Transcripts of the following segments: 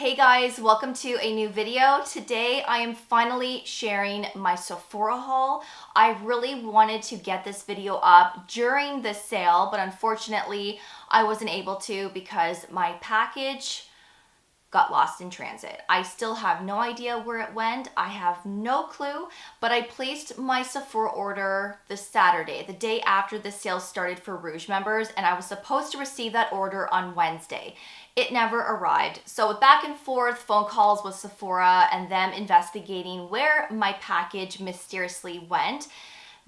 Hey guys, welcome to a new video. Today I am finally sharing my Sephora haul. I really wanted to get this video up during the sale, but unfortunately I wasn't able to because my package got lost in transit. I still have no idea where it went. I have no clue, but I placed my Sephora order this Saturday, the day after the sale started for Rouge members, and I was supposed to receive that order on Wednesday. It never arrived. So with back and forth phone calls with Sephora and them investigating where my package mysteriously went,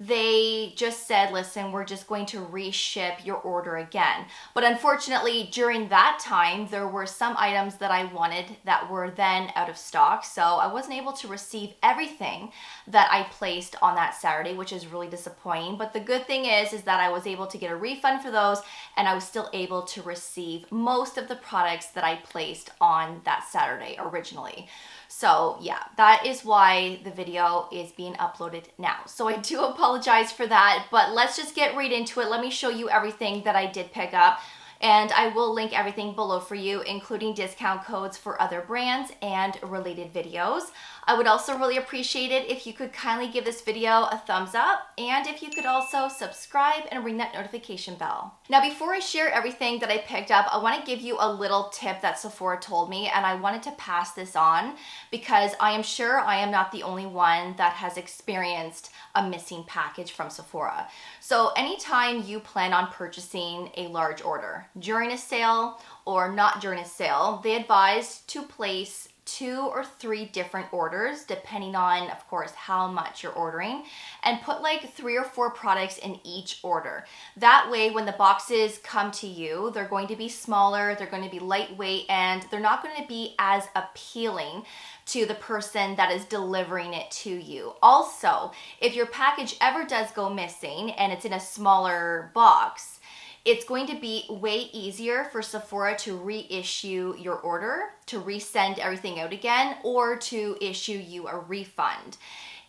they just said, listen, we're just going to reship your order again. But unfortunately, during that time, there were some items that I wanted that were then out of stock. So I wasn't able to receive everything that I placed on that Saturday, which is really disappointing. But the good thing is that I was able to get a refund for those, and I was still able to receive most of the products that I placed on that Saturday originally. So yeah, that is why the video is being uploaded now. So I do apologize for that, but let's just get right into it. Let me show you everything that I did pick up. And I will link everything below for you, including discount codes for other brands and related videos. I would also really appreciate it if you could kindly give this video a thumbs up, and if you could also subscribe and ring that notification bell. Now, before I share everything that I picked up, I want to give you a little tip that Sephora told me, and I wanted to pass this on because I am sure I am not the only one that has experienced a missing package from Sephora. So anytime you plan on purchasing a large order during a sale or not during a sale, they advise to place 2 or 3 different orders depending on, of course, how much you're ordering, and put like 3 or 4 products in each order. That way, when the boxes come to you, they're going to be smaller, they're going to be lightweight, and they're not going to be as appealing to the person that is delivering it to you. Also, if your package ever does go missing and it's in a smaller box, it's going to be way easier for Sephora to reissue your order, to resend everything out again, or to issue you a refund.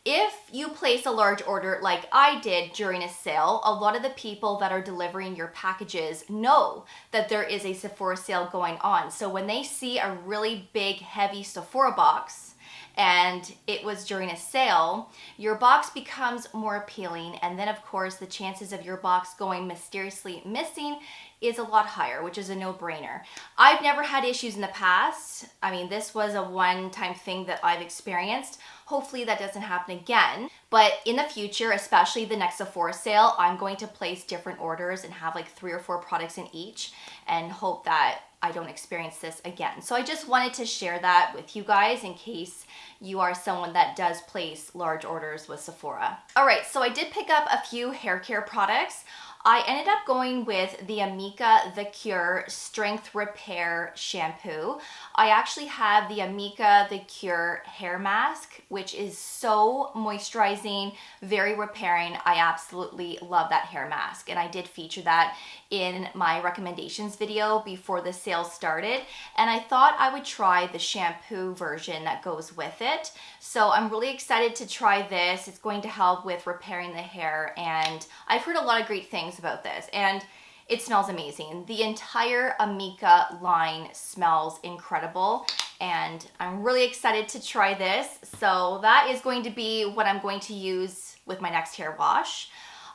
If you place a large order like I did during a sale, a lot of the people that are delivering your packages know that there is a Sephora sale going on. So when they see a really big, heavy Sephora box, and it was during a sale, your box becomes more appealing, and then of course the chances of your box going mysteriously missing is a lot higher, which is a no-brainer. I've never had issues in the past. I mean, this was a one-time thing that I've experienced. Hopefully that doesn't happen again. But in the future, especially the next Sephora sale, I'm going to place different orders and have like 3 or 4 products in each, and hope that I don't experience this again. So I just wanted to share that with you guys in case you are someone that does place large orders with Sephora. All right, so I did pick up a few hair care products. I ended up going with the Amika The Cure Strength Repair Shampoo. I actually have the Amika The Cure Hair Mask, which is so moisturizing, very repairing. I absolutely love that hair mask, and I did feature that in my recommendations video before the sale started, and I thought I would try the shampoo version that goes with it. So I'm really excited to try this. It's going to help with repairing the hair, and I've heard a lot of great things about this, and it smells amazing. The entire Amika line smells incredible, and I'm really excited to try this. So that is going to be what I'm going to use with my next hair wash.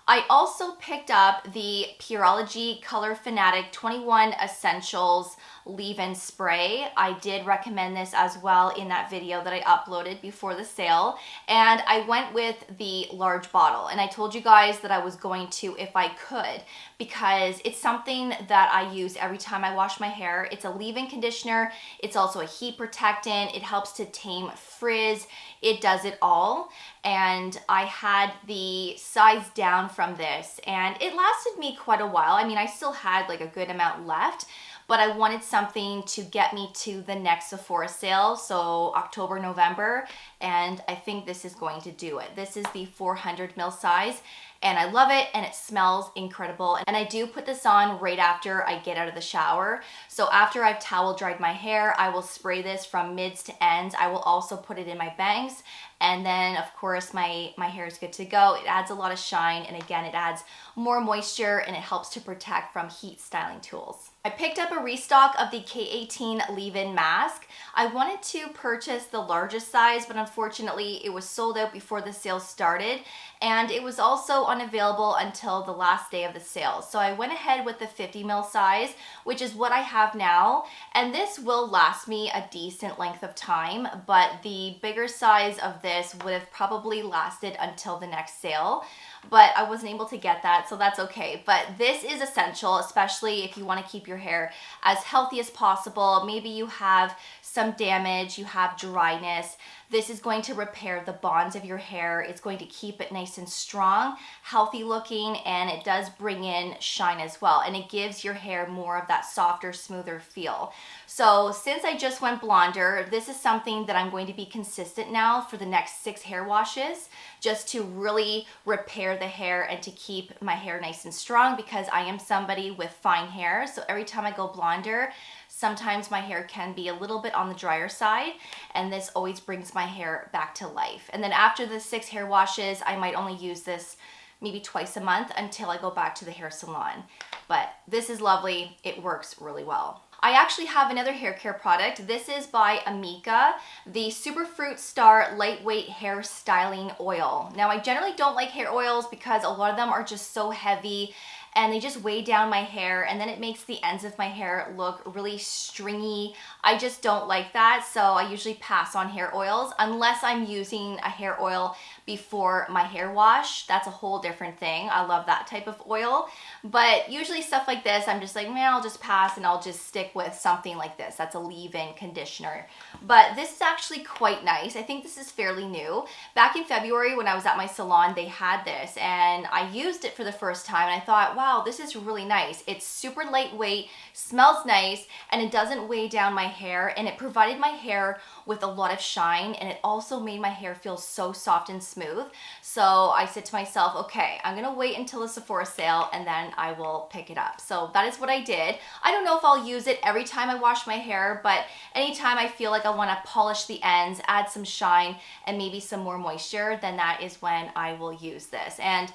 I also picked up the Pureology Color Fanatic 21 Essentials Leave-In Spray. I did recommend this as well in that video that I uploaded before the sale, and I went with the large bottle, and I told you guys that I was going to if I could, because it's something that I use every time I wash my hair. It's a leave-in conditioner. It's also a heat protectant. It helps to tame frizz. It does it all, and I had the size down from this, and it lasted me quite a while. I mean, I still had like a good amount left, but I wanted something to get me to the next Sephora sale, so October, November, and I think this is going to do it. This is the 400 ml size, and I love it and it smells incredible. And I do put this on right after I get out of the shower. So after I've towel dried my hair, I will spray this from mids to ends. I will also put it in my bangs, and then of course my hair is good to go. It adds a lot of shine, and again, it adds more moisture and it helps to protect from heat styling tools. I picked up a restock of the K18 leave-in mask. I wanted to purchase the largest size, but unfortunately it was sold out before the sale started, and it was also unavailable until the last day of the sale. So I went ahead with the 50 ml size, which is what I have now, and this will last me a decent length of time, but the bigger size of this would have probably lasted until the next sale, but I wasn't able to get that, so that's okay. But this is essential, especially if you want to keep your hair as healthy as possible. Maybe you have some damage, you have dryness. This is going to repair the bonds of your hair. It's going to keep it nice and strong, healthy looking, and it does bring in shine as well. And it gives your hair more of that softer, smoother feel. So since I just went blonder, this is something that I'm going to be consistent now for the next 6 hair washes, just to really repair the hair and to keep my hair nice and strong, because I am somebody with fine hair. So every time I go blonder, sometimes my hair can be a little bit on the drier side, and this always brings my hair back to life. And then after the 6 hair washes, I might only use this maybe twice a month until I go back to the hair salon. But this is lovely. It works really well. I actually have another hair care product. This is by Amika, the Superfruit Star Lightweight Hair Styling Oil. Now, I generally don't like hair oils because a lot of them are just so heavy and they just weigh down my hair, and then it makes the ends of my hair look really stringy. I just don't like that, so I usually pass on hair oils unless I'm using a hair oil before my hair wash. That's a whole different thing. I love that type of oil, but usually stuff like this, I'm just like, man, I'll just pass and I'll just stick with something like this. That's a leave-in conditioner. But this is actually quite nice. I think this is fairly new. Back in February when I was at my salon, they had this and I used it for the first time and I thought, wow, this is really nice. It's super lightweight, smells nice, and it doesn't weigh down my hair, and it provided my hair with a lot of shine, and it also made my hair feel so soft and smooth. So I said to myself, okay, I'm gonna wait until the Sephora sale and then I will pick it up. So that is what I did. I don't know if I'll use it every time I wash my hair, but anytime I feel like I wanna polish the ends, add some shine, and maybe some more moisture, then that is when I will use this. And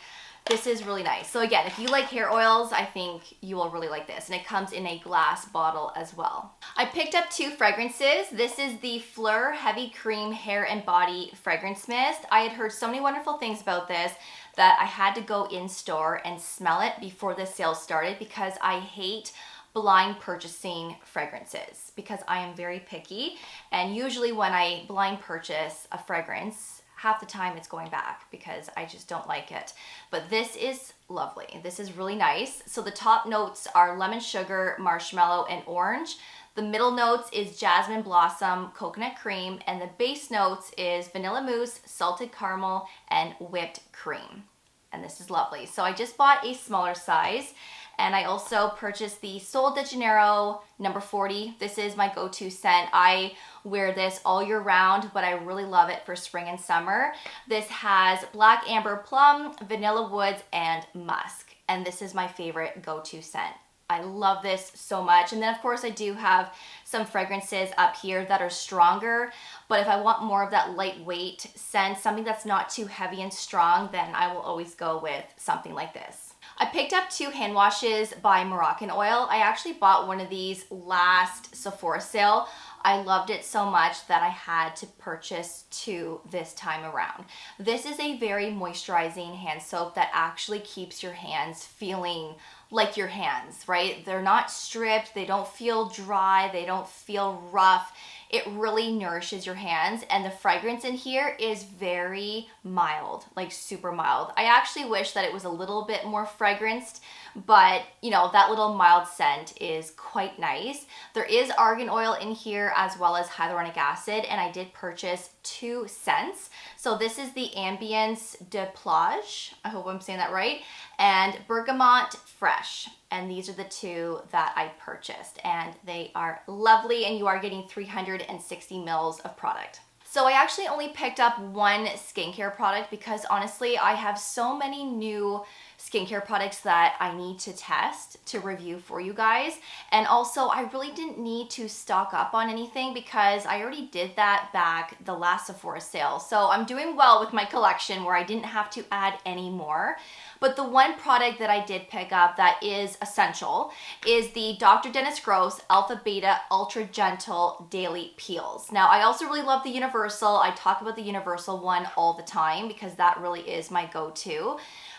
this is really nice. So again, if you like hair oils, I think you will really like this. And it comes in a glass bottle as well. I picked up 2 fragrances. This is the Fleur Heavy Cream Hair and Body Fragrance Mist. I had heard so many wonderful things about this that I had to go in store and smell it before the sale started, because I hate blind purchasing fragrances because I am very picky. And usually when I blind purchase a fragrance, half the time it's going back because I just don't like it. But this is lovely. This is really nice. So the top notes are lemon sugar, marshmallow, and orange. The middle notes is jasmine blossom, coconut cream, and the base notes is vanilla mousse, salted caramel, and whipped cream. And this is lovely. So I just bought a smaller size, and I also purchased the Sol de Janeiro number 40. This is my go-to scent. I wear this all year round, but I really love it for spring and summer. This has black amber plum, vanilla woods, and musk. And this is my favorite go-to scent. I love this so much. And then of course I do have some fragrances up here that are stronger, but if I want more of that lightweight scent, something that's not too heavy and strong, then I will always go with something like this. I picked up 2 hand washes by Moroccan Oil. I actually bought one of these last Sephora sale. I loved it so much that I had to purchase 2 this time around. This is a very moisturizing hand soap that actually keeps your hands feeling like your hands, right? They're not stripped, they don't feel dry, they don't feel rough. It really nourishes your hands, and the fragrance in here is very mild, like super mild. I actually wish that it was a little bit more fragranced, but you know, that little mild scent is quite nice. There is argan oil in here as well as hyaluronic acid, and I did purchase 2 scents. So this is the Ambience de Plage, I hope I'm saying that right, and Bergamot Fresh. And these are the 2 that I purchased, and they are lovely, and you are getting 360 mils of product. So I actually only picked up one skincare product because honestly, I have so many new skincare products that I need to test to review for you guys. And also, I really didn't need to stock up on anything because I already did that back the last Sephora sale. So I'm doing well with my collection where I didn't have to add any more. But the one product that I did pick up that is essential is the Dr. Dennis Gross Alpha Beta Ultra Gentle Daily Peels. Now, I also really love the Universal. I talk about the Universal one all the time because that really is my go-to.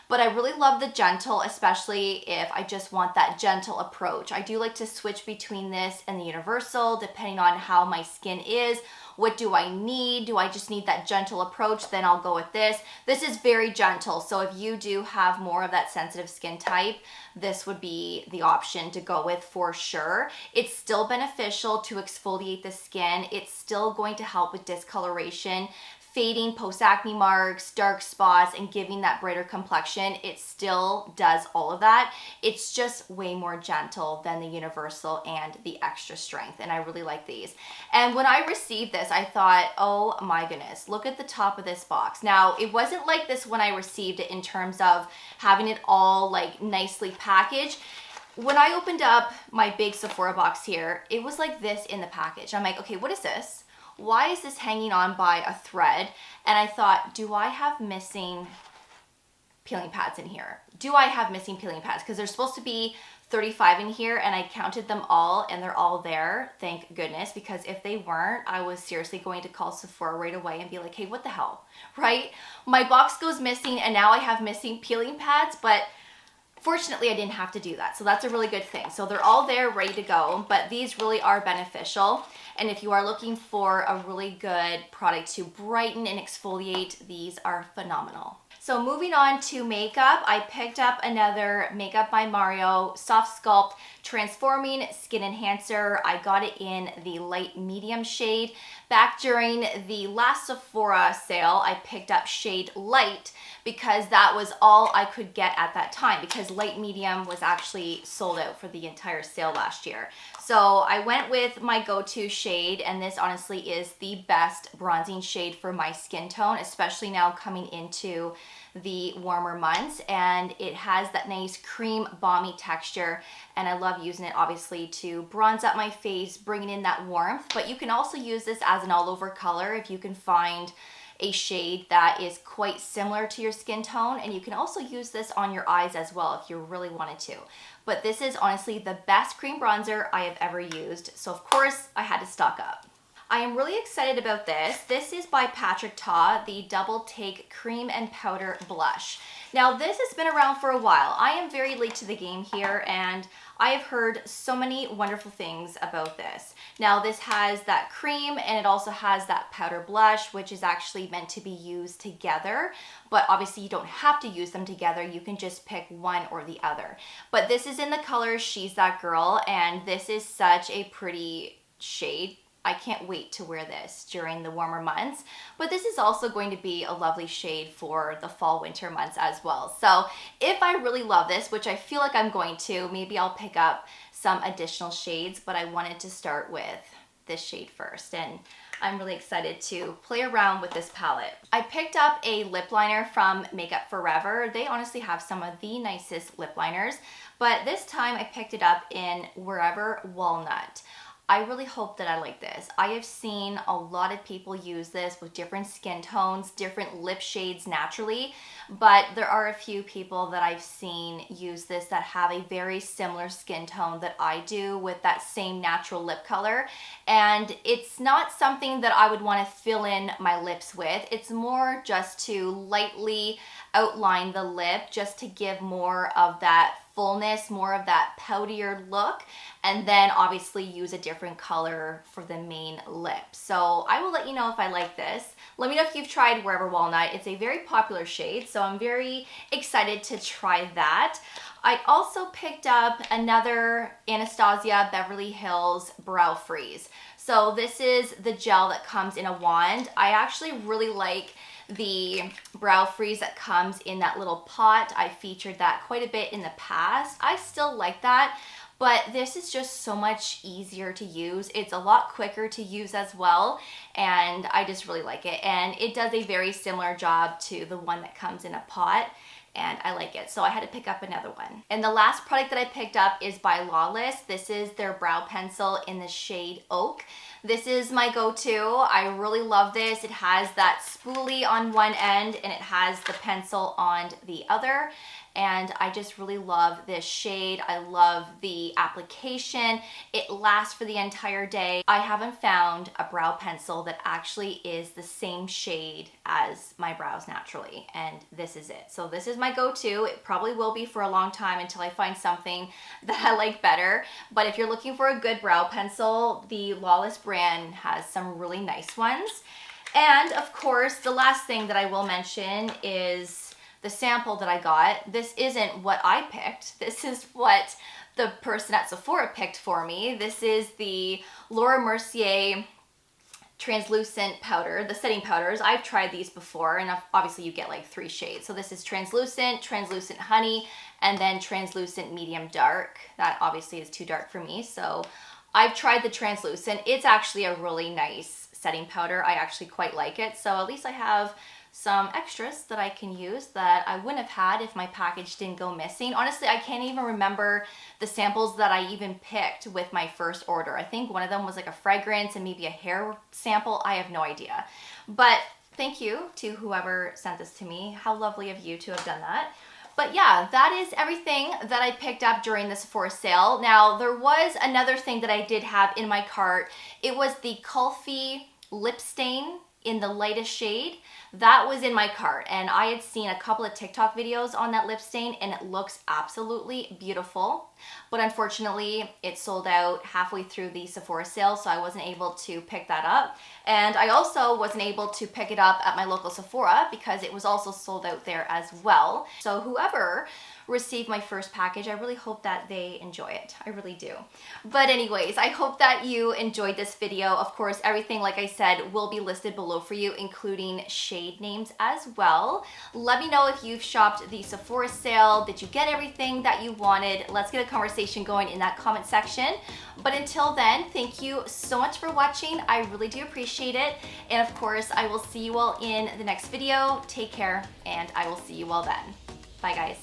But I really love the gentle, especially if I just want that gentle approach. I do like to switch between this and the Universal depending on how my skin is. What do I need? Do I just need that gentle approach? Then I'll go with this. This is very gentle, so if you do have more of that sensitive skin type, this would be the option to go with for sure. It's still beneficial to exfoliate the skin. It's still going to help with discoloration, fading post-acne marks, dark spots, and giving that brighter complexion. It still does all of that. It's just way more gentle than the Universal and the Extra Strength, and I really like these. And when I received this, I thought, oh my goodness, look at the top of this box. Now, it wasn't like this when I received it in terms of having it all like nicely packaged. When I opened up my big Sephora box here, it was like this in the package. I'm like, okay, what is this? Why is this hanging on by a thread? And I thought, do I have missing peeling pads in here? Do I have missing peeling pads? Because there's supposed to be 35 in here and I counted them all and they're all there, thank goodness, because if they weren't, I was seriously going to call Sephora right away and be like, hey, what the hell, right? My box goes missing and now I have missing peeling pads, but fortunately, I didn't have to do that. So that's a really good thing. So they're all there ready to go, but these really are beneficial. And if you are looking for a really good product to brighten and exfoliate, these are phenomenal. So moving on to makeup, I picked up another Makeup by Mario Soft Sculpt Transforming Skin Enhancer. I got it in the light medium shade. Back during the last Sephora sale, I picked up shade light because that was all I could get at that time because light medium was actually sold out for the entire sale last year. So I went with my go-to shade, and this honestly is the best bronzing shade for my skin tone, especially now coming into the warmer months, and it has that nice cream balmy texture, and I love using it obviously to bronze up my face, bringing in that warmth. But you can also use this as an all-over color if you can find a shade that is quite similar to your skin tone, and you can also use this on your eyes as well if you really wanted to. But this is honestly the best cream bronzer I have ever used, so of course I had to stock up. I am really excited about this. This is by Patrick Ta, the Double Take Cream and Powder Blush. Now this has been around for a while. I am very late to the game here and I have heard so many wonderful things about this. Now this has that cream and it also has that powder blush, which is actually meant to be used together, but obviously you don't have to use them together. You can just pick one or the other. But this is in the color She's That Girl, and this is such a pretty shade. I can't wait to wear this during the warmer months, but this is also going to be a lovely shade for the fall winter months as well. So if I really love this, which I feel like I'm going to, maybe I'll pick up some additional shades, but I wanted to start with this shade first, and I'm really excited to play around with this palette. I picked up a lip liner from Makeup Forever. They honestly have some of the nicest lip liners, but this time I picked it up in Wherever Walnut. I really hope that I like this. I have seen a lot of people use this with different skin tones, different lip shades naturally, but there are a few people that I've seen use this that have a very similar skin tone that I do with that same natural lip color, and it's not something that I would want to fill in my lips with. It's more just to lightly outline the lip, just to give more of that fullness, more of that poutier look, and then obviously use a different color for the main lip. So I will let you know if I like this. Let me know if you've tried Wherever Walnut. It's a very popular shade, so I'm very excited to try that. I also picked up another Anastasia Beverly Hills Brow Freeze. So this is the gel that comes in a wand. I actually really like the brow freeze that comes in that little pot. I featured that quite a bit in the past. I still like that, but this is just so much easier to use. It's a lot quicker to use as well, and I just really like it. And it does a very similar job to the one that comes in a pot, and I like it. So I had to pick up another one. And the last product that I picked up is by Lawless. This is their brow pencil in the shade Oak. This is my go-to. I really love this. It has that spoolie on one end and it has the pencil on the other. And I just really love this shade. I love the application. It lasts for the entire day. I haven't found a brow pencil that actually is the same shade as my brows naturally, and this is it. So this is my go-to. It probably will be for a long time until I find something that I like better. But if you're looking for a good brow pencil, the Lawless brand has some really nice ones. And of course, the last thing that I will mention is the sample that I got. This isn't what I picked. This is what the person at Sephora picked for me. This is the Laura Mercier translucent powder, the setting powders. I've tried these before, and obviously you get like 3 shades. So this is translucent, translucent honey, and then translucent medium dark. That obviously is too dark for me. So I've tried the translucent. It's actually a really nice setting powder. I actually quite like it. So at least I have some extras that I can use that I wouldn't have had if my package didn't go missing. Honestly, I can't even remember the samples that I even picked with my first order. I think one of them was like a fragrance and maybe a hair sample. I have no idea. But thank you to whoever sent this to me. How lovely of you to have done that. But yeah, that is everything that I picked up during the Sephora sale. Now, there was another thing that I did have in my cart. It was the Kulfi lip stain in the lightest shade. That was in my cart, and I had seen a couple of TikTok videos on that lip stain, and it looks absolutely beautiful. But unfortunately, it sold out halfway through the Sephora sale, so I wasn't able to pick that up. And I also wasn't able to pick it up at my local Sephora because it was also sold out there as well. So whoever received my first package, I really hope that they enjoy it. I really do. But anyways, I hope that you enjoyed this video. Of course, everything, like I said, will be listed below for you, including shade names as well. Let me know if you've shopped the Sephora sale. Did you get everything that you wanted? Let's get a conversation going in that comment section. But until then, thank you so much for watching. I really do appreciate it. And of course, I will see you all in the next video. Take care, and I will see you all then. Bye, guys.